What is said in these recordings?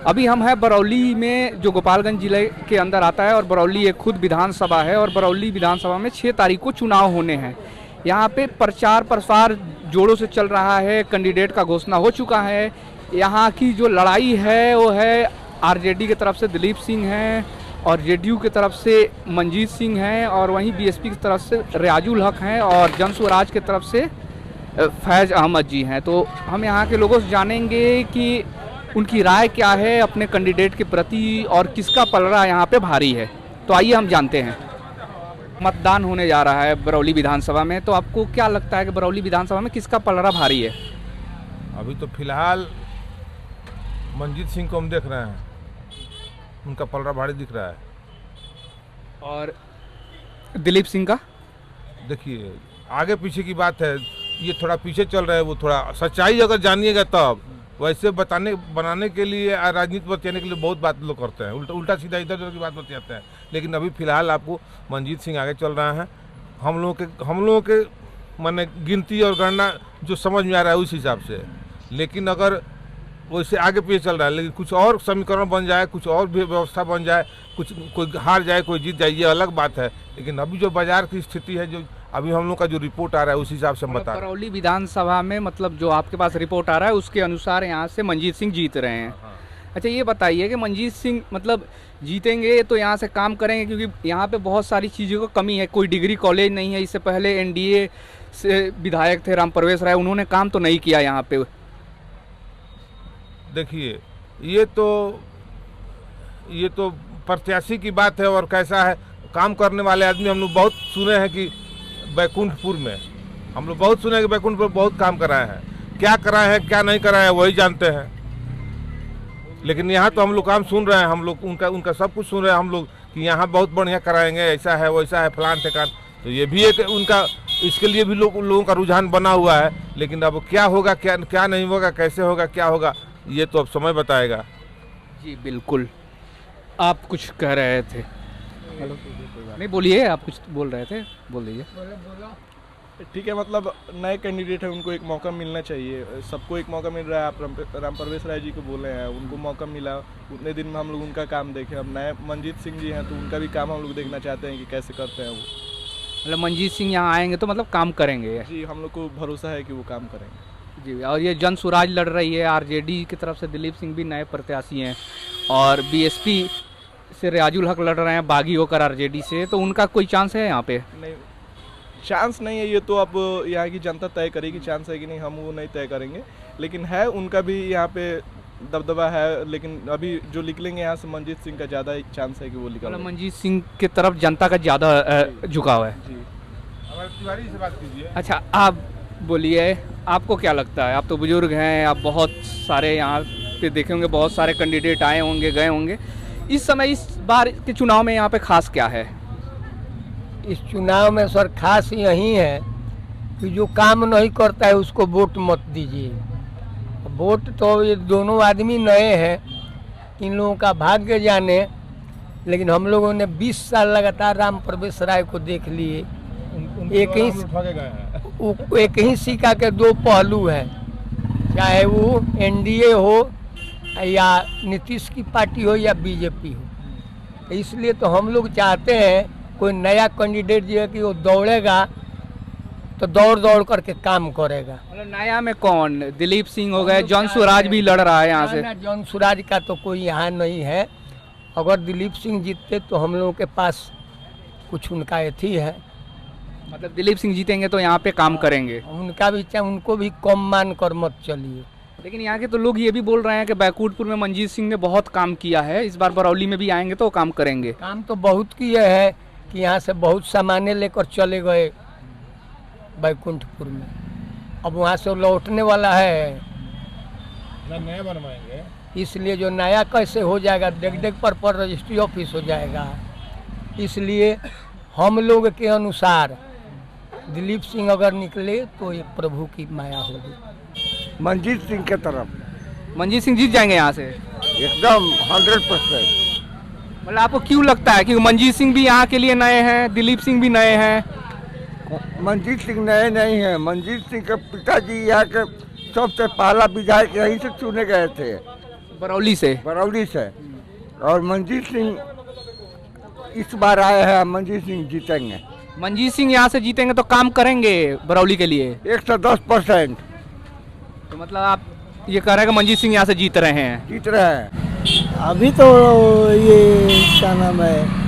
अभी हम हैं बरौली में, जो गोपालगंज जिले के अंदर आता है, और बरौली एक खुद विधानसभा है, और बरौली विधानसभा में 6 तारीख को चुनाव होने हैं। यहाँ पे प्रचार प्रसार जोरों से चल रहा है, कैंडिडेट का घोषणा हो चुका है। यहाँ की जो लड़ाई है वो है आरजेडी की तरफ से दिलीप सिंह हैं, और जेडीयू की तरफ से मंजीत सिंह हैं, और वहीं बीएसपी की तरफ से रियाजुल हक हैं, और जन स्वराज की तरफ से फैज़ अहमद जी हैं। तो हम यहाँ के लोगों से जानेंगे कि उनकी राय क्या है अपने कैंडिडेट के प्रति, और किसका पलड़ा यहाँ पे भारी है। तो आइए हम जानते हैं। मतदान होने जा रहा है बरौली विधानसभा में, तो आपको क्या लगता है कि बरौली विधानसभा में किसका पलड़ा भारी है? अभी तो फिलहाल मंजीत सिंह को हम देख रहे हैं, उनका पलड़ा भारी दिख रहा है। और दिलीप सिंह का देखिए, आगे पीछे की बात है, ये थोड़ा पीछे चल रहा है। वो थोड़ा सच्चाई अगर जानिएगा तब, वैसे बनाने के लिए, राजनीति बचाने के लिए बहुत बात लोग करते हैं, उल्टा सीधा इधर उधर की बात बचाते हैं। लेकिन अभी फिलहाल आपको मंजीत सिंह आगे चल रहा है। हम लोगों के माने गिनती और गणना जो समझ में आ रहा है उस हिसाब से। लेकिन अगर वैसे आगे पीछे चल रहा है, लेकिन कुछ और समीकरण बन जाए, कुछ और भी व्यवस्था बन जाए, कोई हार जाए कोई जीत जाए, ये अलग बात है। लेकिन अभी जो बाजार की स्थिति है, जो अभी हम लोग का जो रिपोर्ट आ रहा है उस हिसाब से हम बता रहे हैं। बरौली विधानसभा में मतलब जो आपके पास रिपोर्ट आ रहा है उसके अनुसार यहाँ से मंजीत सिंह जीत रहे हैं। हाँ। अच्छा, ये बताइए कि मंजीत सिंह मतलब जीतेंगे तो यहाँ से काम करेंगे, क्योंकि यहाँ पे बहुत सारी चीज़ों की कमी है। कोई डिग्री कॉलेज नहीं है। इससे पहले एनडीए से विधायक थे राम प्रवेश राय, उन्होंने काम तो नहीं किया यहाँ पे। देखिए, ये तो प्रत्याशी की बात है, और कैसा है काम करने वाले आदमी हम लोग बहुत सुने हैं कि बैकुंठपुर में हम लोग बहुत सुने हैं कि बैकुंठपुर बहुत काम कराए हैं। क्या कराए हैं क्या नहीं कराए हैं वही जानते हैं। लेकिन यहाँ तो हम लोग काम सुन रहे हैं, हम लोग उनका सब कुछ सुन रहे हैं हम लोग कि यहाँ बहुत बढ़िया कराएंगे, ऐसा है वैसा है फलान ठिकान। तो ये भी एक उनका, इसके लिए भी लोगों का रुझान बना हुआ है। लेकिन अब क्या होगा क्या नहीं होगा, कैसे होगा क्या होगा, ये तो अब समय बताएगा। जी बिल्कुल। आप कुछ कह रहे थे? नहीं बोलिए, आप कुछ बोल रहे थे, बोल दीजिए। ठीक है, मतलब नए कैंडिडेट हैं, उनको एक मौका मिलना चाहिए। सबको एक मौका मिल रहा है। आप राम प्रवेश राय जी को बोले हैं, उनको मौका मिला, उतने दिन में हम लोग उनका काम देखें। अब नए मंजीत सिंह जी हैं तो उनका भी काम हम लोग देखना चाहते हैं कि कैसे करते हैं वो। मतलब मंजीत सिंह यहाँ आएंगे तो मतलब काम करेंगे? जी, हम लोग को भरोसा है कि वो काम करेंगे। जी। और ये जन स्वराज लड़ रही है, आरजेडी की तरफ से दिलीप सिंह भी नए प्रत्याशी हैं, और बीएसपी से रियाजुल हक लड़ रहे हैं बागी होकर आरजेडी से। तो उनका कोई चांस है यहाँ पे? नहीं, चांस नहीं है। ये तो अब यहाँ की जनता तय करेगी चांस है कि नहीं, हम वो नहीं तय करेंगे। लेकिन है, उनका भी यहाँ पे दबदबा है। लेकिन अभी जो निकलेंगे यहाँ से मंजीत सिंह का ज़्यादा चांस है कि वो निकलेंगे। मंजीत सिंह की तरफ जनता का ज़्यादा झुकाव है। जी। तिवारी से बात कीजिए। अच्छा, आप बोलिए, आपको क्या लगता है? आप तो बुजुर्ग हैं, आप बहुत सारे यहाँ पे देखे होंगे, बहुत सारे कैंडिडेट आए होंगे गए होंगे। इस समय इस बार के चुनाव में यहाँ पे खास क्या है? इस चुनाव में सर खास यही है कि जो काम नहीं करता है उसको वोट मत दीजिए। वोट तो ये दोनों आदमी नए हैं, इन लोगों का भाग्य जाने। लेकिन हम लोगों ने 20 साल लगातार राम प्रवेश राय को देख लिए। एक ही सिक्का के दो पहलू हैं, चाहे वो एनडीए हो या नीतीश की पार्टी हो या बीजेपी हो। इसलिए तो हम लोग चाहते हैं कोई नया कैंडिडेट जो है कि वो दौड़ेगा तो दौड़ करके काम करेगा। मतलब नया में कौन? दिलीप सिंह हो गए, जन स्वराज भी लड़ रहा है यहाँ से। जन स्वराज का तो कोई यहाँ नहीं है। अगर दिलीप सिंह जीतते तो हम लोगों के पास कुछ उनका एथी है। मतलब दिलीप सिंह जीतेंगे तो यहाँ पे काम करेंगे? उनका भी, चाहे उनको भी कम मान कर मत चलिए। लेकिन यहाँ के तो लोग ये भी बोल रहे हैं कि बैकुंठपुर में मंजीत सिंह ने बहुत काम किया है, इस बार बरौली में भी आएंगे तो काम करेंगे। काम तो बहुत किए हैं कि यहाँ से बहुत सामान्य लेकर चले गए बैकुंठपुर में। अब वहाँ से लौटने वाला है, नया बनवाएंगे। इसलिए जो नया कैसे हो जाएगा, देख पर रजिस्ट्री ऑफिस हो जाएगा। इसलिए हम लोग के अनुसार दिलीप सिंह अगर निकले तो ये प्रभु की माया होगी। मंजीत सिंह के तरफ मंजीत सिंह जीत जाएंगे यहाँ से एकदम 100%। मतलब आपको क्यों लगता है कि मंजीत सिंह भी यहाँ के लिए नए हैं, दिलीप सिंह भी नए हैं? मंजीत सिंह नए नहीं हैं। मंजीत सिंह के पिताजी यहाँ के सबसे पहला विधायक यहीं से चुने गए थे। बरौली से। बरौली से। और मंजीत सिंह इस बार आए हैं, मंजीत सिंह जीतेंगे। मंजीत सिंह यहाँ से जीतेंगे तो काम करेंगे बरौली के लिए? 110%। तो मतलब आप ये कह रहे हैं कि मंजीत सिंह यहाँ से जीत रहे हैं? जीत रहे हैं। अभी तो ये क्या नाम है,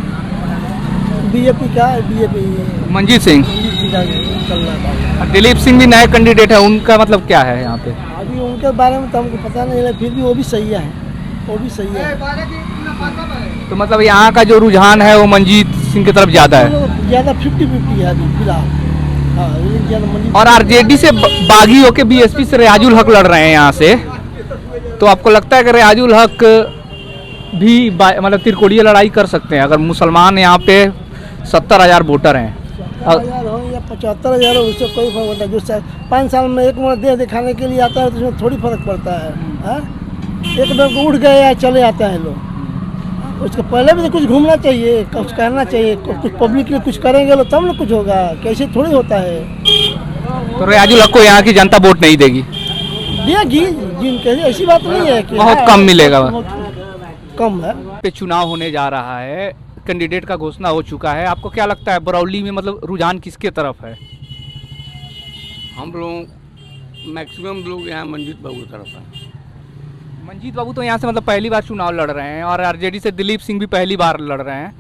बीजेपी का, बीजेपी मंजीत सिंह। चल रहा था। दिलीप सिंह भी नए कैंडिडेट है, उनका मतलब क्या है यहाँ पे? अभी उनके बारे में तो हमको पता नहीं है, फिर भी वो भी सही है, वो भी सही है। तो मतलब यहाँ का जो रुझान है वो मंजीत सिंह की तरफ ज़्यादा है? ज़्यादा 50-50 है अभी फिलहाल। हाँ, ज़्यादा मंजीत। और आरजेडी से बागी होके बीएसपी से रियाजुल हक लड़ रहे हैं यहाँ से, तो आपको लगता है कि रियाजुल हक भी मतलब त्रिकोणीय लड़ाई कर सकते हैं? अगर मुसलमान यहाँ पे 70,000 वोटर हैं, 70,000 हो या 75,000 हो, उससे कोई फर्क पड़ता है। जो 5 साल में एक बार देह दिखाने के लिए आता है तो उसमें थोड़ी फर्क पड़ता है। हाँ, एक बार को उठ गए या चले आते हैं लोग, उसके पहले भी तो कुछ घूमना चाहिए, कुछ करना चाहिए, कुछ पब्लिक के लिए कुछ करेंगे लोग तब ना कुछ होगा, कैसे थोड़ी होता है। तो रियाजुल हक को यहाँ की जनता वोट नहीं देगी? देगी, जिनके ऐसी बात नहीं है कि बहुत कम मिलेगा, कम है। पे चुनाव होने जा रहा है, कैंडिडेट का घोषणा हो चुका है, आपको क्या लगता है बरौली में मतलब रुझान किसके तरफ है? हम लोग मैक्सिमम लोग यहाँ मंजीत बाबू की तरफ हैं। मंजीत बाबू तो यहाँ से मतलब पहली बार चुनाव लड़ रहे हैं, और आरजेडी से दिलीप सिंह भी पहली बार लड़ रहे हैं,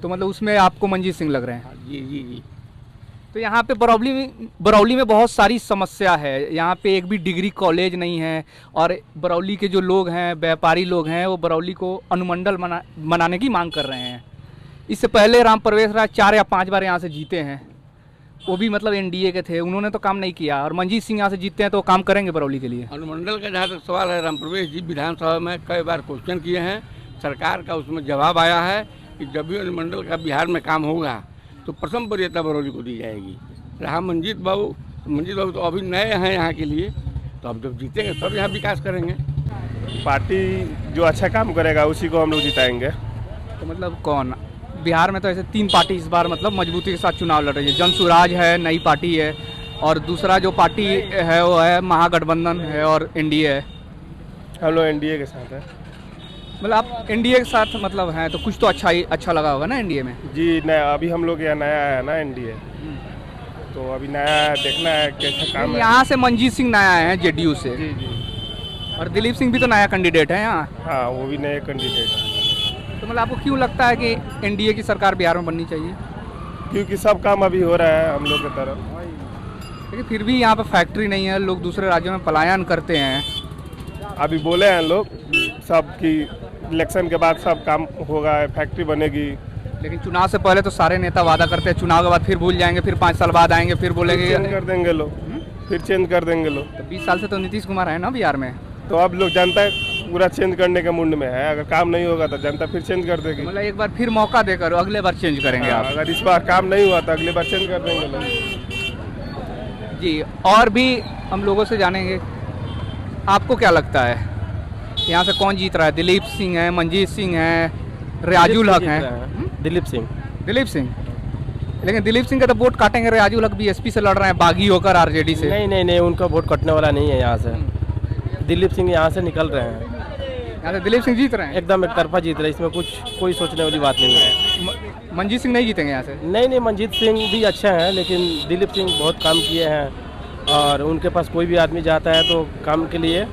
तो मतलब उसमें आपको मंजीत सिंह लग रहे हैं? जी जी जी। तो यहाँ पे बरौली में बहुत सारी समस्या है, यहाँ पे एक भी डिग्री कॉलेज नहीं है, और बरौली के जो लोग हैं, व्यापारी लोग हैं, वो बरौली को अनुमंडल बनाने की मांग कर रहे हैं। इससे पहले राम प्रवेश राय 4 या 5 बार यहाँ से जीते हैं, वो भी मतलब एनडीए के थे, उन्होंने तो काम नहीं किया, और मंजीत सिंह यहाँ से जीतते हैं तो काम करेंगे बरौली के लिए? अनुमंडल का जहाँ तक सवाल है, राम प्रवेश जी विधानसभा में कई बार क्वेश्चन किए हैं, सरकार का उसमें जवाब आया है कि जब भी अनुमंडल का बिहार में काम होगा तो प्रथम वरीयता बरौली को दी जाएगी। रहा मंजीत बाबू तो अभी नए हैं यहाँ के लिए, तो अब जब जीतेंगे तब यहाँ विकास करेंगे। पार्टी जो अच्छा काम करेगा उसी को हम लोग जिताएंगे। तो मतलब कौन? बिहार में तो ऐसे 3 पार्टी इस बार मतलब मजबूती के साथ चुनाव लड़ रही है, जन सुराज है, नई पार्टी है, और दूसरा जो पार्टी है वो है महागठबंधन है, और एनडीए है। हम लोग एनडीए के साथ हैं। मतलब आप एनडीए के साथ मतलब हैं, तो कुछ तो अच्छा लगा होगा ना एनडीए में? जी, नया अभी हम लोग यहाँ नया है ना एनडीए, तो अभी नया देखना है कैसा काम है। यहाँ से मंजीत सिंह नया आए हैं जेडीयू से। जी जी। और दिलीप सिंह भी तो नया कैंडिडेट है यहाँ। हाँ, वो भी नए कैंडिडेट है। तो मतलब आपको क्यों लगता है कि एनडीए की सरकार बिहार में बननी चाहिए? क्योंकि सब काम अभी हो रहा है हम लोग की तरफ। लेकिन फिर भी यहाँ पे फैक्ट्री नहीं है, लोग दूसरे राज्यों में पलायन करते हैं। अभी बोले हैं लोग सब कि इलेक्शन के बाद सब काम होगा, फैक्ट्री बनेगी। लेकिन चुनाव से पहले तो सारे नेता वादा करते हैं, चुनाव के बाद फिर भूल जाएंगे, फिर 5 साल बाद आएंगे, फिर बोलेंगे चेंज कर देंगे लोग, फिर चेंज कर देंगे लोग। तो 20 साल से तो नीतीश कुमार है ना बिहार में। तो अब लोग जनता पूरा चेंज करने के मूड में है, अगर काम नहीं होगा तो जनता फिर चेंज कर देगी। मतलब एक बार फिर मौका देकर अगले बार चेंज करेंगे आप? अगर इस बार काम नहीं हुआ तो अगले बार चेंज कर देंगे लोग। जी, और भी हम लोगों से जानेंगे, आपको क्या लगता है यहाँ से कौन जीत रहा है? दिलीप सिंह है, मंजीत सिंह है, रियाजुल हक है? दिलीप सिंह। दिलीप सिंह, लेकिन दिलीप सिंह का तो वोट काटेंगे, रियाजुल हक बीएसपी से लड़ रहे हैं बागी होकर आरजेडी से। नहीं, उनका वोट कटने वाला नहीं है यहाँ से। दिलीप सिंह यहाँ से निकल रहे हैं, यहाँ से दिलीप सिंह जीत रहे हैं? एकदम एक तरफा जीत रहे हैं, इसमें कोई सोचने वाली बात नहीं है। मंजीत सिंह नहीं जीतेंगे यहाँ से? नहीं, मंजीत सिंह भी अच्छे हैं, लेकिन दिलीप सिंह बहुत काम किए हैं, और उनके पास कोई भी आदमी जाता है तो काम के लिए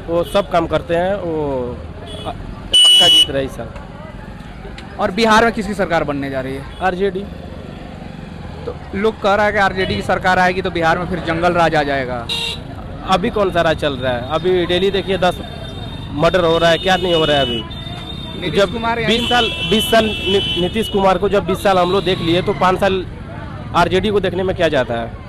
वो सब काम करते हैं, वो पक्का जीत रहे सर। और बिहार में किसकी सरकार बनने जा रही है? आरजेडी। तो लोग कह रहा है कि आरजेडी की सरकार आएगी तो बिहार में फिर जंगल राज आ जाएगा। अभी कौन सा राज चल रहा है? अभी डेली देखिए 10 मर्डर हो रहा है, क्या नहीं हो रहा है अभी? जब 20 साल नीतीश कुमार को, जब 20 साल हम लोग देख लिए तो 5 साल आरजेडी को देखने में क्या जाता है?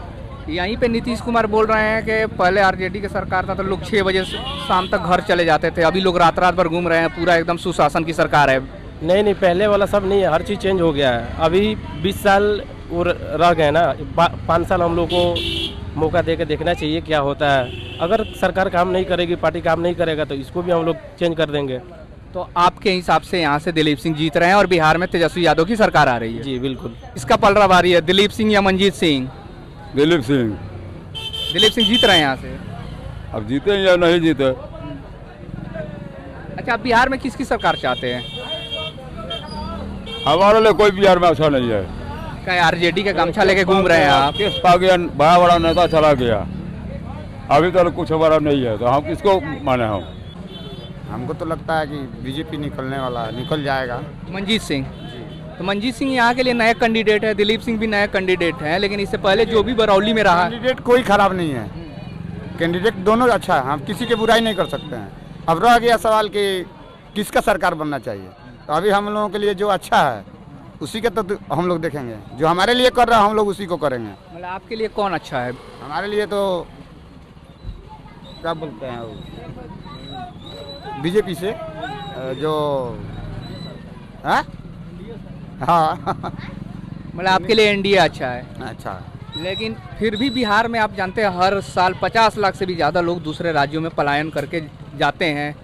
यहीं पे नीतीश कुमार बोल रहे हैं कि पहले आरजेडी की सरकार था तो लोग 6 बजे शाम तक घर चले जाते थे, अभी लोग रात भर घूम रहे हैं, पूरा एकदम सुशासन की सरकार है। नहीं, पहले वाला सब नहीं है, हर चीज़ चेंज हो गया है। अभी 20 साल वो रह गए ना, 5 साल हम लोग को मौका दे के देखना चाहिए क्या होता है। अगर सरकार काम नहीं करेगी, पार्टी काम नहीं करेगा तो इसको भी हम लोग चेंज कर देंगे। तो आपके हिसाब से यहाँ से दिलीप सिंह जीत रहे हैं और बिहार में तेजस्वी यादव की सरकार आ रही है? जी बिल्कुल। इसका पलड़ा भारी है, दिलीप सिंह या मंजीत सिंह? दिलीप सिंह। दिलीप सिंह जीत रहे हैं यहाँ से? अब जीते या नहीं जीते, अच्छा, आप बिहार में किसकी सरकार चाहते हैं? हमारे लिए कोई बिहार में अच्छा नहीं है। क्या आरजेडी का गमछा लेके घूम रहे हैं आप? किस पा गया, बड़ा बड़ा नेता चला गया, अभी तो कुछ हमारा नहीं है, तो हम किसको माने? हमको तो लगता है कि बीजेपी निकलने वाला है, निकल जाएगा। मंजीत सिंह, तो मंजीत सिंह यहाँ के लिए नए कैंडिडेट है, दिलीप सिंह भी नए कैंडिडेट हैं, लेकिन इससे पहले जो भी बरौली में रहा। कैंडिडेट कोई खराब नहीं है, कैंडिडेट दोनों अच्छा है, हम किसी की बुराई नहीं कर सकते हैं। अब रह गया सवाल कि किसका सरकार बनना चाहिए, तो अभी हम लोगों के लिए जो अच्छा है उसी के तो हम लोग देखेंगे, जो हमारे लिए कर रहा है हम लोग उसी को करेंगे। मतलब आपके लिए कौन अच्छा है? हमारे लिए तो क्या बोलते हैं बीजेपी से जो हाँ मतलब आपके लिए एनडीए अच्छा है। अच्छा, लेकिन फिर भी बिहार में आप जानते हैं हर साल 50 लाख से भी ज़्यादा लोग दूसरे राज्यों में पलायन करके जाते हैं।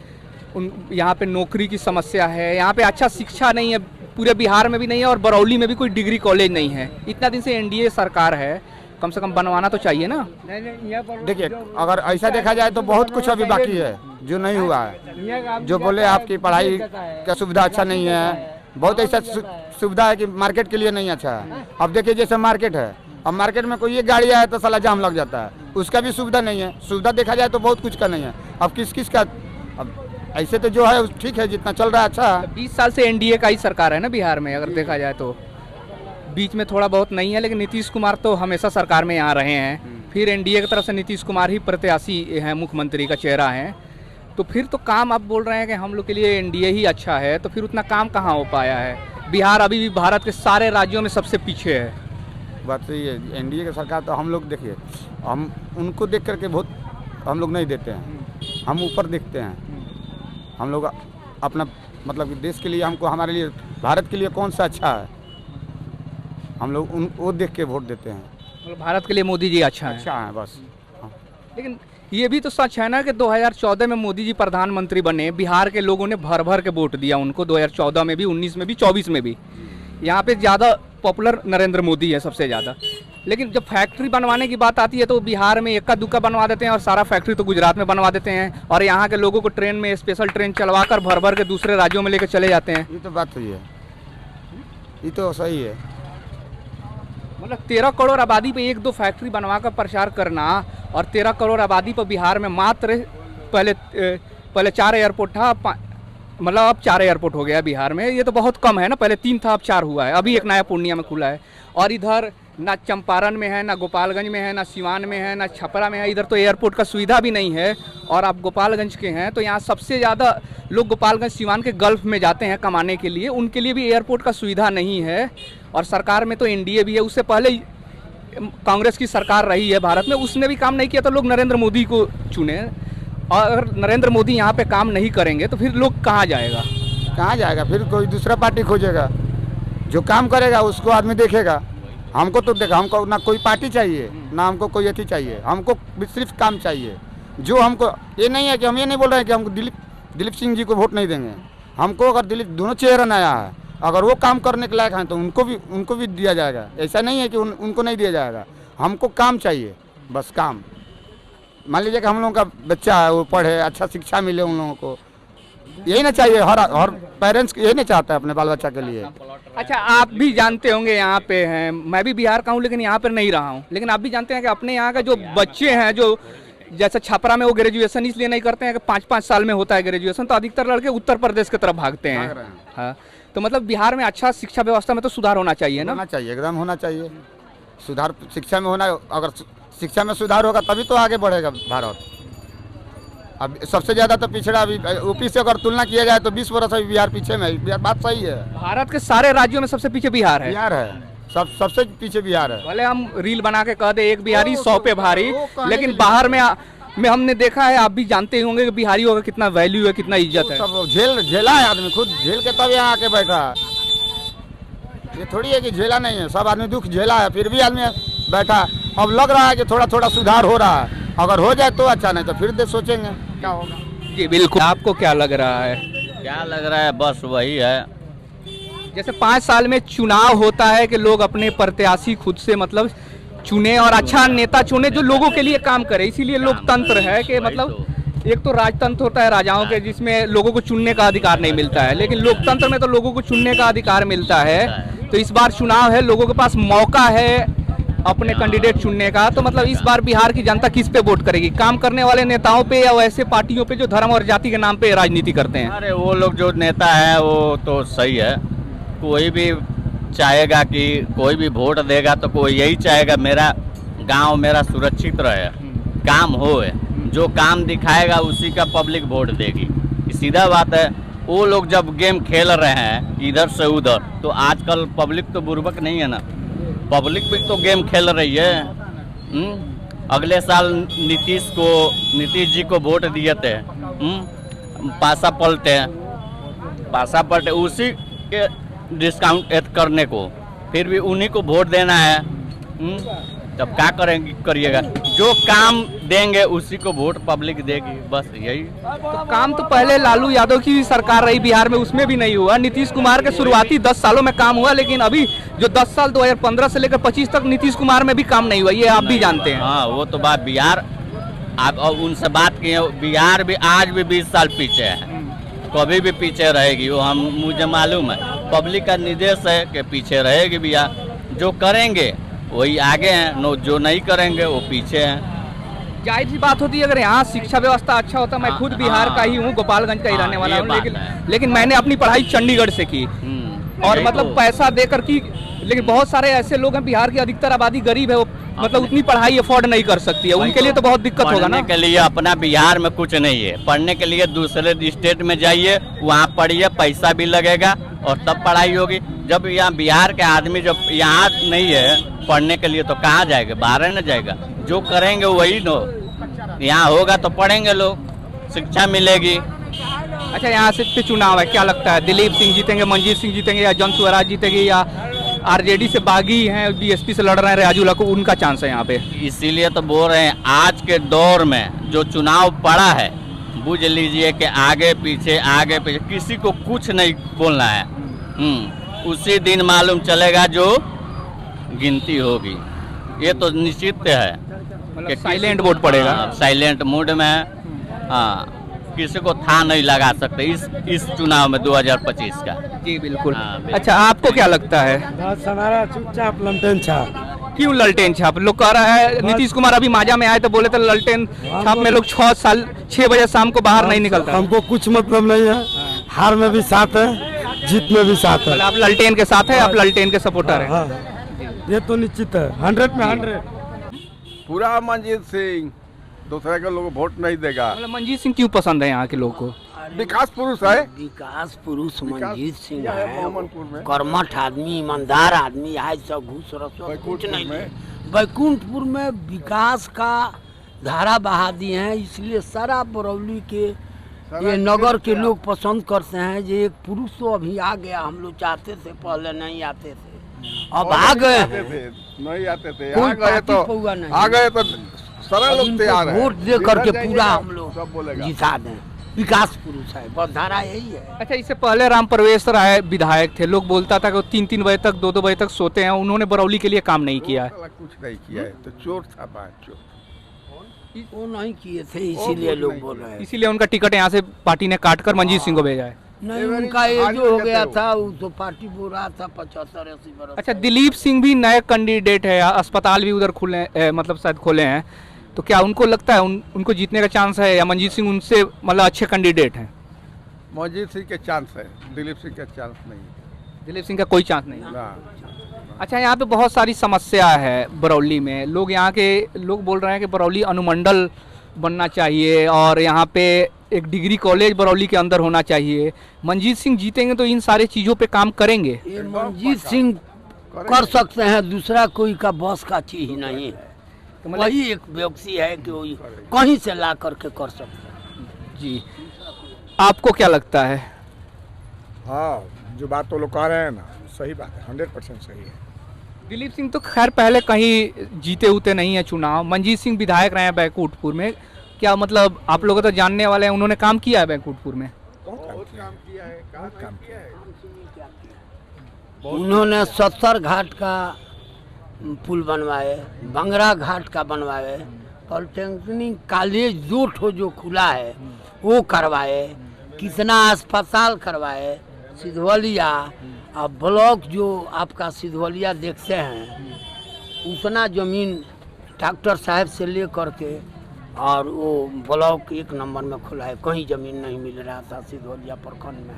यहाँ पे नौकरी की समस्या है, यहाँ पे अच्छा शिक्षा नहीं है, पूरे बिहार में भी नहीं है, और बरौली में भी कोई डिग्री कॉलेज नहीं है। इतना दिन से एनडीए सरकार है, कम से कम बनवाना तो चाहिए ना। देखिए अगर ऐसा देखा जाए तो बहुत कुछ अभी बाकी है जो नहीं हुआ है। जो बोले आपकी पढ़ाई का सुविधा अच्छा नहीं है, बहुत ऐसा सुविधा है कि मार्केट के लिए नहीं अच्छा है। अब देखिए जैसे मार्केट है, अब मार्केट में कोई एक गाड़ी आए तो साला जाम लग जाता है, उसका भी सुविधा नहीं है। सुविधा देखा जाए तो बहुत कुछ का नहीं है। अब किस किस का, अब ऐसे तो जो है ठीक है, जितना चल रहा है अच्छा है। 20 साल से एनडीए का ही सरकार है ना बिहार में, अगर देखा जाए तो। बीच में थोड़ा बहुत नहीं है, लेकिन नीतीश कुमार तो हमेशा सरकार में यहाँ रहे हैं। फिर एनडीए की तरफ से नीतीश कुमार ही प्रत्याशी हैं, मुख्यमंत्री का चेहरा है। तो फिर तो काम आप बोल रहे हैं कि हम लोग के लिए एनडीए ही अच्छा है, तो फिर उतना काम कहाँ हो पाया है? बिहार अभी भी भारत के सारे राज्यों में सबसे पीछे है। बात सही है, एनडीए की सरकार तो हम लोग देखिए, हम उनको देख करके बहुत हम लोग नहीं देते हैं, हम ऊपर देखते हैं। हम लोग अपना मतलब कि देश के लिए, हमको हमारे लिए भारत के लिए कौन सा अच्छा है, हम लोग वो देख के वोट देते हैं। मतलब भारत के लिए मोदी जी अच्छा है बस। लेकिन ये भी तो सच है ना कि 2014 में मोदी जी प्रधानमंत्री बने, बिहार के लोगों ने भर भर के वोट दिया उनको, 2014 में भी, 19 में भी, 24 में भी। यहाँ पे ज़्यादा पॉपुलर नरेंद्र मोदी है सबसे ज़्यादा। लेकिन जब फैक्ट्री बनवाने की बात आती है तो बिहार में इक्का दुक्का बनवा देते हैं, और सारा फैक्ट्री तो गुजरात में बनवा देते हैं, और यहाँ के लोगों को ट्रेन में स्पेशल ट्रेन चलवा कर भर भर के दूसरे राज्यों में लेकर चले जाते हैं। ये तो बात हुई है, ये तो सही है। मतलब 13 करोड़ आबादी पे 1-2 फैक्ट्री बनवा कर प्रचार करना, और 13 करोड़ आबादी पर बिहार में मात्र पहले 4 एयरपोर्ट था, मतलब अब 4 एयरपोर्ट हो गया बिहार में। ये तो बहुत कम है ना, पहले 3 था अब 4 हुआ है। अभी एक नया पूर्णिया में खुला है, और इधर ना चंपारण में है, ना गोपालगंज में है, ना सिवान में है, ना छपरा में है। इधर तो एयरपोर्ट का सुविधा भी नहीं है, और आप गोपालगंज के हैं तो यहाँ सबसे ज़्यादा लोग गोपालगंज सिवान के गल्फ में जाते हैं कमाने के लिए, उनके लिए भी एयरपोर्ट का सुविधा नहीं है। और सरकार में तो एनडीए भी है, उससे पहले कांग्रेस की सरकार रही है भारत में, उसने भी काम नहीं किया तो लोग नरेंद्र मोदी को चुने। और अगर नरेंद्र मोदी यहाँ पे काम नहीं करेंगे तो फिर लोग कहाँ जाएगा? कहाँ जाएगा? फिर कोई दूसरा पार्टी खोजेगा, जो काम करेगा उसको आदमी देखेगा। हमको तो देखा, हमको ना कोई पार्टी चाहिए, ना हमको कोई अथी चाहिए, हमको सिर्फ काम चाहिए। जो हमको ये नहीं है कि हम ये नहीं बोल रहे हैं कि हमको दिलीप सिंह जी को वोट नहीं देंगे। हमको अगर दिलीप दोनों चेहरा नया है, अगर वो काम करने के लायक हैं तो उनको भी दिया जाएगा। ऐसा नहीं है कि उनको नहीं दिया जाएगा। हमको काम चाहिए, बस काम। मान लीजिए कि हम लोगों का बच्चा है, वो पढ़े, अच्छा शिक्षा मिले उन लोगों को, यही ना चाहिए। हर पेरेंट्स यही नहीं चाहता है अपने बाल बच्चा के लिए। अच्छा, आप भी जानते होंगे, यहाँ पे हैं, मैं भी बिहार का हूँ लेकिन यहाँ पर नहीं रहा हूँ, लेकिन आप भी जानते हैं कि अपने यहाँ का जो बच्चे हैं, जो जैसे छपरा में वो ग्रेजुएशन इसलिए नहीं करते हैं कि 5-5 साल में होता है ग्रेजुएशन, तो अधिकतर लड़के उत्तर प्रदेश की तरफ भागते हैं। हाँ, तो मतलब बिहार में अच्छा शिक्षा व्यवस्था में तो सुधार होना चाहिए ना? होना चाहिए, एकदम होना चाहिए सुधार। शिक्षा में होना, अगर शिक्षा में सुधार होगा तभी तो आगे बढ़ेगा भारत। अब सबसे ज़्यादा तो पिछड़ा, अभी यूपी से अगर तुलना किया जाए तो 20 वर्ष अभी बिहार पीछे में है। बात सही है, भारत के सारे राज्यों में सबसे पीछे बिहार है। सबसे पीछे बिहार है। भले हम रील बना के कह दे एक बिहारी 100 पे भारी, लेकिन बाहर में हमने देखा है, आप भी जानते होंगे कि बिहारियों का कितना वैल्यू है, कितना इज्जत है। सब झेला है आदमी, खुद झेल के तब यहाँ आके बैठा है। ये थोड़ी है कि झेला नहीं है, सब आदमी दुख झेला है, फिर भी आदमी बैठा। अब लग रहा है कि थोड़ा थोड़ा सुधार हो रहा है, अगर हो जाए तो अच्छा, नहीं तो फिर सोचेंगे क्या होगा। जी बिल्कुल। आपको क्या लग रहा है? क्या लग रहा है, बस वही है। जैसे 5 साल में चुनाव होता है कि लोग अपने प्रत्याशी खुद से मतलब चुने और अच्छा नेता चुने जो लोगों के लिए काम करे, इसीलिए लोकतंत्र है कि मतलब एक तो राजतंत्र होता है राजाओं के, जिसमें लोगों को चुनने का अधिकार नहीं मिलता है, लेकिन लोकतंत्र में तो लोगों को चुनने का अधिकार मिलता है। तो इस बार चुनाव है, लोगों के पास मौका है अपने कैंडिडेट चुनने का, तो मतलब इस बार बिहार की जनता किस पे वोट करेगी? काम करने वाले नेताओं पे या वैसे पार्टियों पे जो धर्म और जाति के नाम पे राजनीति करते हैं? अरे वो लोग जो नेता है वो तो सही है, कोई भी चाहेगा कि कोई भी वोट देगा तो कोई यही चाहेगा मेरा गांव मेरा सुरक्षित रहे, काम होए, जो काम दिखाएगा उसी का पब्लिक वोट देगी। सीधा बात है। वो लोग जब गेम खेल रहे हैं इधर से उधर, तो आजकल पब्लिक तो बुर्बक नहीं है ना, पब्लिक भी तो गेम खेल रही है। अगले साल नीतीश जी को वोट दिए थे, पासा पलटे उसी के डिस्काउंट करने को, फिर भी उन्हीं को वोट देना है। तब क्या करिएगा, जो काम देंगे उसी को वोट पब्लिक देगी, बस यही। तो काम तो पहले लालू यादव की भी सरकार रही बिहार में, उसमें भी नहीं हुआ। नीतीश कुमार के शुरुआती 10 सालों में काम हुआ, लेकिन अभी जो 10 साल 2015 से लेकर 25 तक नीतीश कुमार में भी काम नहीं हुआ, ये आप भी जानते हैं। हाँ, वो तो बात बिहार, आप उनसे बात किए, बिहार भी आज भी 20 साल पीछे है, कभी भी पीछे रहेगी, वो मुझे मालूम है। पब्लिक का निर्देश है कि पीछे रहेगी बिहार, जो करेंगे वही आगे हैं, जो नहीं करेंगे वो पीछे हैं। जाहिर सी बात होती है, अगर यहाँ शिक्षा व्यवस्था अच्छा होता, मैं खुद बिहार का ही हूँ, गोपालगंज का ही रहने वाला हूँ, लेकिन मैंने अपनी पढ़ाई चंडीगढ़ से की, और मतलब पैसा देकर की, लेकिन बहुत सारे ऐसे लोग हैं, बिहार की अधिकतर आबादी गरीब है, वो मतलब उतनी पढ़ाई अफोर्ड नहीं कर सकती है, उनके लिए तो बहुत दिक्कत होगा ना। पढ़ने के लिए अपना बिहार में कुछ नहीं है, पढ़ने के लिए दूसरे स्टेट में जाइए, वहाँ पढ़िए, पैसा भी लगेगा और तब पढ़ाई होगी। जब यहाँ बिहार के आदमी जब यहाँ नहीं है पढ़ने के लिए तो कहाँ जाएगा, बाहर न जाएगा। जो करेंगे वही नो, यहाँ होगा तो पढ़ेंगे लोग, शिक्षा मिलेगी। अच्छा, यहाँ से चुनाव है, क्या लगता है दिलीप सिंह जीतेंगे, मंजीत सिंह जीतेंगे, या जन स्वराज जीतेंगे, या आरजेडी से बागी हैं, बीएसपी से लड़ रहे हैं राजू लको, उनका चांस है यहाँ पे? इसीलिए तो बोल रहे हैं, आज के दौर में जो चुनाव पड़ा है, बुझ लीजिए कि आगे पीछे किसी को कुछ नहीं बोलना है। उसी दिन मालूम चलेगा जो गिनती होगी, ये तो निश्चित है कि साइलेंट वोट पड़ेगा। साइलेंट मूड में, किसी को था नहीं लगा सकते इस चुनाव में 2025 का। जी बिल्कुल। अच्छा, आपको क्या लगता है? हमारा चुपचाप ललटेन छाप। क्यों ललटेन छाप? लोग कह रहा है नीतीश कुमार अभी माजा में आए तो बोले थे ललटेन छाप में लोग 6 बजे शाम को बाहर नहीं निकलता। हमको कुछ मतलब नहीं है, हार में भी साथ है, जीत में भी साथ है। आप ललटेन के साथ है, आप ललटेन के सपोर्टर हैं? ये तो निश्चित है, 100 में 100। पूरा मंजीत सिंह, दूसरे के लोग वोट नहीं देगा। मतलब मंजीत सिंह क्यों पसंद है यहाँ के लोग को? विकास पुरुष है, विकास पुरुष मंजीत सिंह है, कर्मठ आदमी, ईमानदार आदमी, आज सब घूस रसवा कुछ नहीं है। बैकुंठपुर में विकास का धारा बहा दिए हैं, इसलिए सारा बरौली के ये नगर के लोग पसंद करते हैं। ये एक पुरुष तो अभी आ गया, हम लोग चाहते थे, पहले नहीं आते थे, अब आ गए हैं। नहीं आते थे, आ गए तो सारा लोग तैयार है, वोट दे करके पूरा हम लोग जिता दें। विकास पुरुष है, बस धारा यही है। अच्छा, इससे पहले राम प्रवेश राय विधायक थे, लोग बोलता था कि वो 3-3 बजे तक 2-2 बजे तक सोते हैं, उन्होंने बरौली के लिए काम नहीं किया है। कुछ नहीं किया है, तो चोर था, चोर वो नहीं किए थे, इसीलिए लोग बोल रहे हैं। इसीलिए उनका टिकट यहाँ से पार्टी ने काटकर मंजीत सिंह को भेजा है। नहीं, उनका एज हो गया था, वो तो पार्टी बोल रहा था 75-80 वर्ष। अच्छा, दिलीप सिंह भी नए कैंडिडेट है, अस्पताल भी उधर खुले मतलब शायद खोले हैं, तो क्या उनको लगता है उनको जीतने का चांस है, या मंजीत सिंह उनसे मतलब अच्छे कैंडिडेट हैं? मंजीत सिंह के चांस है, दिलीप सिंह का चांस नहीं है। दिलीप सिंह का कोई चांस नहीं है? अच्छा, यहाँ पे बहुत सारी समस्या है बरौली में, लोग यहाँ के लोग बोल रहे हैं कि बरौली अनुमंडल बनना चाहिए और यहाँ पे एक डिग्री कॉलेज बरौली के अंदर होना चाहिए। मंजीत सिंह जीतेंगे तो इन सारी चीज़ों पे काम करेंगे? ये मंजीत सिंह कर सकते हैं, दूसरा कोई का बस का चीज ही नहीं है, तो वही एक व्यक्ति है कि वही कहीं से ला करके कर सकते हैं। जी, आपको क्या लगता है? हाँ, जो बात तो लोग कह रहे हैं ना, सही बात है, 100% सही है। दिलीप सिंह तो खैर पहले कहीं जीते उते नहीं है चुनाव, मंजीत सिंह विधायक रहे हैं बैकुंठपुर में, क्या मतलब आप लोग तो जानने वाले हैं, उन्होंने काम किया है बैकुंठपुर में? बहुत काम किया है, काम किया है। उन्होंने 70 घाट का पुल बनवाए, बंगरा घाट का बनवाए, पॉलिटेक्निक कॉलेज जो खुला है वो करवाए, कितना अस्पताल करवाए, सिधवलिया और ब्लॉक जो आपका सिधवलिया देखते हैं उतना ज़मीन डॉक्टर साहब से ले करके और वो ब्लॉक 1 नंबर में खुला है, कहीं ज़मीन नहीं मिल रहा था सिधवलिया प्रखंड में,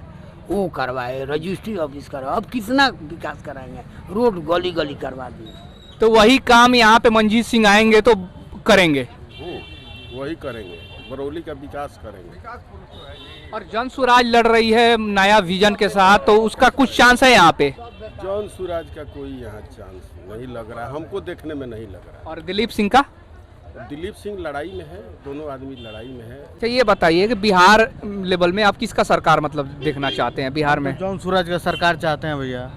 वो करवाए, रजिस्ट्री ऑफिस करवाए। अब कितना विकास कराएंगे, रोड गली गली करवा दिए। तो वही काम यहाँ पे मंजीत सिंह आएंगे तो करेंगे, वही करेंगे, बरौली का विकास करेंगे। और जन सुराज लड़ रही है नया विजन के साथ, तो उसका कुछ चांस है यहाँ पे? जन सुराज का कोई यहाँ चांस नहीं लग रहा, हमको देखने में नहीं लग रहा। और दिलीप सिंह का? दिलीप सिंह लड़ाई में है, दोनों आदमी लड़ाई में है। अच्छा ये बताइए कि बिहार लेवल में आप किसका सरकार मतलब देखना चाहते हैं बिहार में? जन सुराज का सरकार चाहते हैं भैया।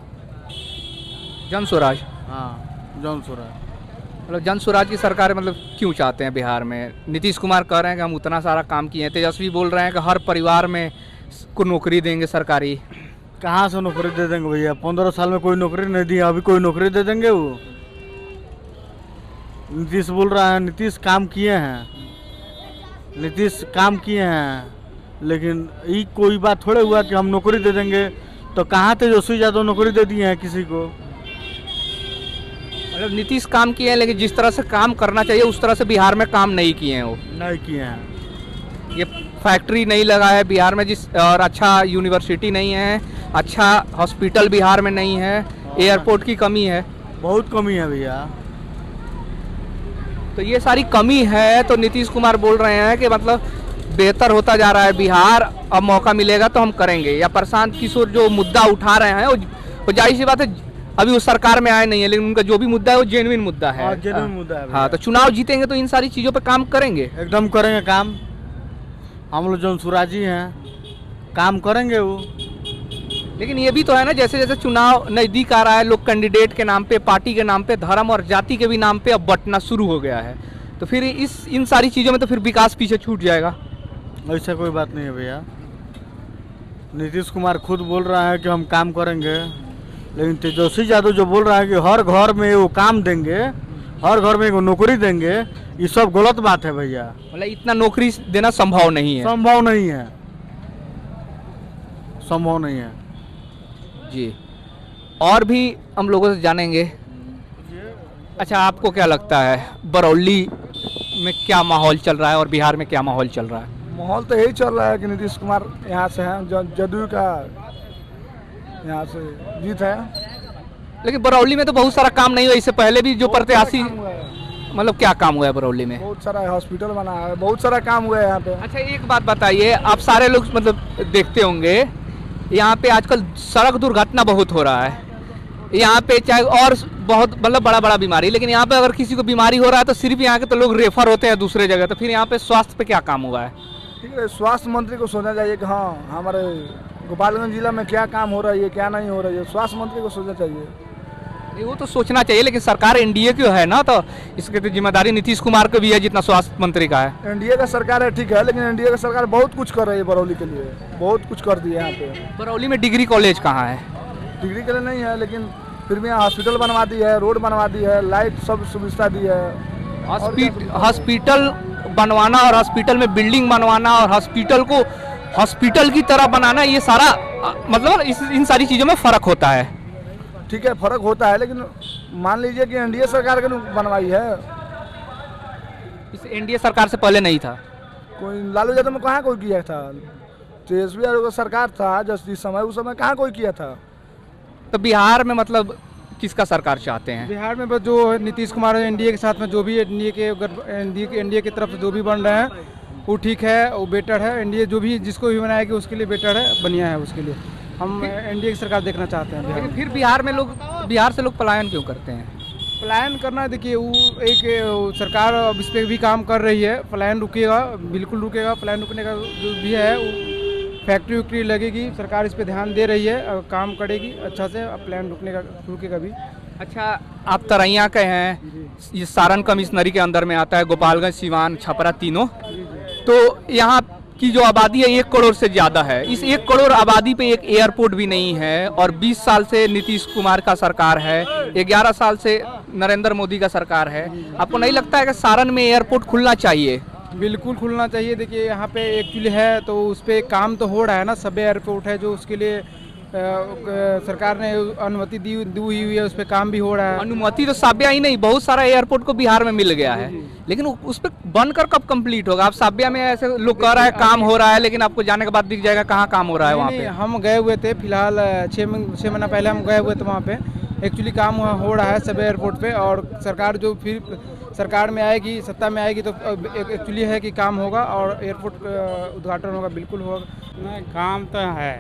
जन सुराज? हाँ, जन सुराज। मतलब जन सुराज की सरकार मतलब क्यों चाहते हैं बिहार में? नीतीश कुमार कह रहे हैं कि हम उतना सारा काम किए हैं, तेजस्वी बोल रहे हैं कि हर परिवार में को नौकरी देंगे सरकारी। कहाँ से नौकरी दे देंगे भैया? 15 साल में कोई नौकरी नहीं दी, अभी कोई नौकरी दे देंगे वो? नीतीश बोल रहा है, नीतीश काम किए हैं, नीतीश काम किए हैं, लेकिन ये कोई बात थोड़े हुआ कि हम नौकरी दे देंगे। तो कहाँ तेजस्वी यादव नौकरी दे दिए हैं किसी को? मतलब नीतीश काम किए हैं, लेकिन जिस तरह से काम करना चाहिए उस तरह से बिहार में काम नहीं किए हैं वो। नहीं किए हैं। ये फैक्ट्री नहीं लगा है बिहार में, और अच्छा यूनिवर्सिटी नहीं है, अच्छा हॉस्पिटल बिहार में नहीं है, एयरपोर्ट की कमी है, बहुत कमी है भैया। तो ये सारी कमी है, तो नीतीश कुमार बोल रहे हैं कि मतलब बेहतर होता जा रहा है बिहार, अब मौका मिलेगा तो हम करेंगे। या प्रशांत किशोर जो मुद्दा उठा रहे हैं वो जाहिर सी बात है अभी वो सरकार में आए नहीं है, लेकिन उनका जो भी मुद्दा है वो जेन्युइन मुद्दा है। जेन्युइन मुद्दा है। हाँ, तो चुनाव जीतेंगे तो इन सारी चीज़ों पे काम करेंगे, एकदम करेंगे काम। हम लोग जन सुराजी हैं, काम करेंगे वो। लेकिन ये भी तो है ना, जैसे जैसे चुनाव नज़दीक आ रहा है, लोग कैंडिडेट के नाम पे, पार्टी के नाम पे, धर्म और जाति के भी नाम पे अब बंटना शुरू हो गया है, तो फिर इन सारी चीज़ों में तो फिर विकास पीछे छूट जाएगा। ऐसा कोई बात नहीं है भैया। नीतीश कुमार खुद बोल रहा है कि हम काम करेंगे, लेकिन तेजस्वी यादव जो बोल रहा है कि हर घर में वो काम देंगे, हर घर में वो नौकरी देंगे, ये सब गलत बात है भैया। मतलब इतना नौकरी देना संभव नहीं है? संभव नहीं है, संभव नहीं है जी। और भी हम लोगों से जानेंगे। अच्छा, आपको क्या लगता है बरौली में क्या माहौल चल रहा है और बिहार में क्या माहौल चल रहा है? माहौल तो यही चल रहा है कि नीतीश कुमार यहाँ से हैं, जदयू का यहाँ से जीत है। लेकिन बरौली में तो बहुत सारा काम नहीं हुआ, इससे पहले भी जो प्रत्याशी, मतलब क्या काम हुआ है बरौली में? बहुत सारा हॉस्पिटल बना है, बहुत सारा काम हुआ है यहाँ पे। अच्छा एक बात बताइए, आप सारे लोग मतलब देखते होंगे यहाँ पे आजकल सड़क दुर्घटना बहुत हो रहा है यहाँ पे, चाहे और बहुत मतलब बड़ा बड़ा बीमारी, लेकिन यहाँ पे अगर किसी को बीमारी हो रहा है तो सिर्फ यहाँ के तो लोग रेफर होते हैं दूसरे जगह, तो फिर यहाँ पे स्वास्थ्य पे क्या काम हुआ है? ठीक है, स्वास्थ्य मंत्री को सोचना चाहिए कि हाँ हमारे गोपालगंज जिला में क्या काम हो रहा है, क्या नहीं हो रहा है, स्वास्थ्य मंत्री को सोचना चाहिए। वो तो सोचना चाहिए, लेकिन सरकार एनडीए की है ना, तो इसकी तो जिम्मेदारी नीतीश कुमार को भी है जितना स्वास्थ्य मंत्री का है। एनडीए का सरकार है, ठीक है, लेकिन एनडीए का सरकार बहुत कुछ कर रही है बरौली के लिए, बहुत कुछ कर दिया यहाँ पे। बरौली में डिग्री कॉलेज कहाँ है? डिग्री के लिए नहीं है, लेकिन फिर भी यहाँ हॉस्पिटल बनवा दी है, रोड बनवा दी है, लाइट सब सुविधा दी है। हॉस्पिटल बनवाना और हॉस्पिटल में बिल्डिंग बनवाना और हॉस्पिटल को हॉस्पिटल की तरह बनाना, ये सारा मतलब इन सारी चीज़ों में फ़र्क होता है। ठीक है, फ़र्क होता है, लेकिन मान लीजिए कि एनडीए सरकार के बनवाई है, इस एनडीए सरकार से पहले नहीं था कोई। लालू यादव में कहाँ कोई किया था? तेजस्वी यादव का सरकार था जिस समय, उस समय कहाँ कोई किया था? तो बिहार में मतलब किसका सरकार चाहते हैं? बिहार में जो नीतीश कुमार एनडीए के साथ में जो भी एनडीए की तरफ से जो भी बन रहे हैं वो ठीक है, वो बेटर है। एनडीए जो भी जिसको भी बनाएगी उसके लिए बेटर है, बढ़िया है, उसके लिए हम एनडीए की सरकार देखना चाहते हैं। लेकिन फिर बिहार से लोग पलायन क्यों करते हैं? पलायन करना, देखिए वो एक सरकार अब इस पर भी काम कर रही है, पलायन रुकेगा, बिल्कुल रुकेगा। पलायन रुकने का जो भी है वो फैक्ट्री वैक्ट्री लगेगी, सरकार इस पे ध्यान दे रही है और काम करेगी अच्छा से, अब प्लान रुकेगा भी। अच्छा, आप तरैया के हैं, ये सारण कमिश्नरी के अंदर में आता है, गोपालगंज, सिवान, छपरा तीनों, तो यहाँ की जो आबादी है 1 करोड़ से ज़्यादा है। इस 1 करोड़ आबादी पे एक एयरपोर्ट भी नहीं है, और 20 साल से नीतीश कुमार का सरकार है, 11 साल से नरेंद्र मोदी का सरकार है, आपको नहीं लगता है कि सारण में एयरपोर्ट खुलना चाहिए? बिल्कुल खुलना चाहिए। देखिए यहाँ पे एक्चुअली है तो उस पर काम तो हो रहा है ना, सब एयरपोर्ट है जो उसके लिए सरकार ने अनुमति दी हुई है, उस पर काम भी हो रहा है। अनुमति तो साब्या ही नहीं, बहुत सारा एयरपोर्ट को बिहार में मिल गया है, लेकिन उस पर बनकर कब कंप्लीट होगा? आप साब्या में ऐसे लोग कह रहा है काम हो रहा है, लेकिन आपको जाने के बाद दिख जाएगा कहाँ काम हो रहा है वहाँ पे। हम गए हुए थे फिलहाल 6 महीना पहले हम गए हुए थे वहाँ पे, एक्चुअली काम हो रहा है सब एयरपोर्ट पे। और सरकार जो फिर सरकार में आएगी, सत्ता में आएगी तो एक्चुअली है कि काम होगा और एयरपोर्ट उद्घाटन होगा, बिल्कुल होगा। नहीं, काम तो है।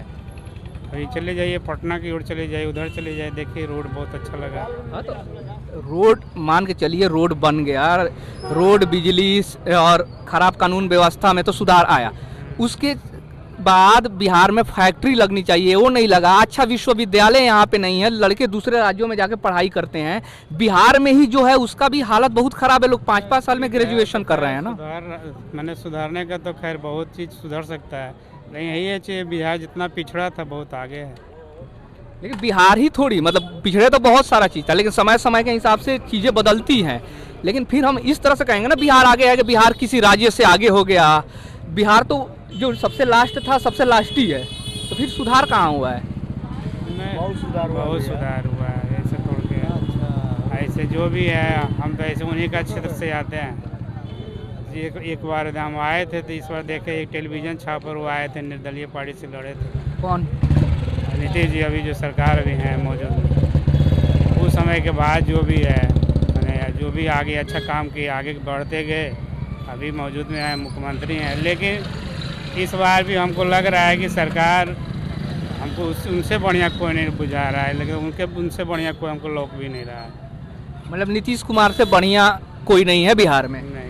अभी चले जाइए पटना की ओर चले जाइए, उधर चले जाइए, देखिए रोड बहुत अच्छा लगा। हाँ तो रोड मान के चलिए, रोड बन गया, रोड, बिजली और खराब कानून व्यवस्था में तो सुधार आया, उसके बाद बिहार में फैक्ट्री लगनी चाहिए, वो नहीं लगा। अच्छा विश्वविद्यालय यहाँ पे नहीं है, लड़के दूसरे राज्यों में जाके पढ़ाई करते हैं। बिहार में ही जो है उसका भी हालत बहुत खराब है, लोग 5-5 साल में ग्रेजुएशन कर रहे हैं ना। मैंने सुधारने का तो खैर बहुत चीज़ सुधर सकता है, लेकिन यही है कि बिहार जितना पिछड़ा था बहुत आगे है। लेकिन बिहार ही थोड़ी, मतलब पिछड़े तो बहुत सारा चीज़ था, लेकिन समय समय के हिसाब से चीज़ें बदलती हैं। लेकिन फिर हम इस तरह से कहेंगे ना बिहार आगे है कि बिहार किसी राज्य से आगे हो गया, बिहार तो जो सबसे लास्ट था सबसे लास्ट ही है, तो फिर सुधार कहाँ हुआ है? बहुत सुधार हुआ है ऐसे तोड़ के। ऐसे जो भी है हम तो ऐसे उन्हीं का क्षेत्र से आते हैं। एक बार हम आए थे तो इस बार देखे एक टेलीविजन छापर वो आए थे, निर्दलीय पार्टी से लड़े थे। कौन? नीतीश जी, अभी जो सरकार अभी हैं मौजूद, उस समय के बाद जो भी है जो भी आगे अच्छा काम किए, आगे बढ़ते गए, अभी मौजूद में है, मुख्यमंत्री हैं। लेकिन इस बार भी हमको लग रहा है कि सरकार हमको उनसे बढ़िया कोई नहीं बुझा रहा है, लेकिन उनसे बढ़िया कोई हमको लौक भी नहीं रहा है। मतलब नीतीश कुमार से बढ़िया कोई नहीं है बिहार में? नहीं।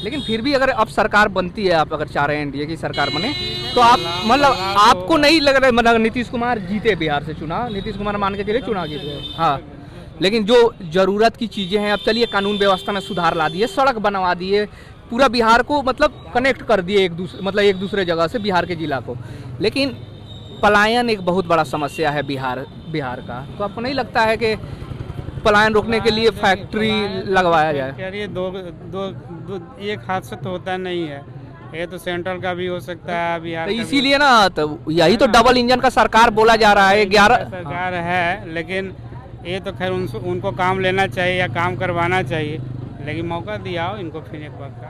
लेकिन फिर भी अगर अब सरकार बनती है, आप अगर चाह रहे हैं एनडीए की सरकार बने, तो आप मतलब आपको नहीं लग रहा है मतलब नीतीश कुमार जीते बिहार से चुनाव? नीतीश कुमार मान के चलिए चुनाव जीते, हाँ, लेकिन जो जरूरत की चीज़ें हैं, अब चलिए कानून व्यवस्था में सुधार ला दिए, सड़क बनवा दिए, पूरा बिहार को मतलब कनेक्ट कर दिए एक दूसरे जगह से बिहार के जिला को, लेकिन पलायन एक बहुत बड़ा समस्या है बिहार का। तो आपको नहीं लगता है कि पलायन रोकने के लिए फैक्ट्री लगवाया जाए? कह रही है दो एक हाथ से तो होता नहीं है, ये तो सेंट्रल का भी हो सकता है, बिहार तो इसीलिए ना, तो यही तो डबल इंजन का सरकार बोला जा रहा है। 11 सरकार है, लेकिन ये तो खैर उनको काम लेना चाहिए या काम करवाना चाहिए, लेकिन मौका दिया हो इनको फिर एक बार।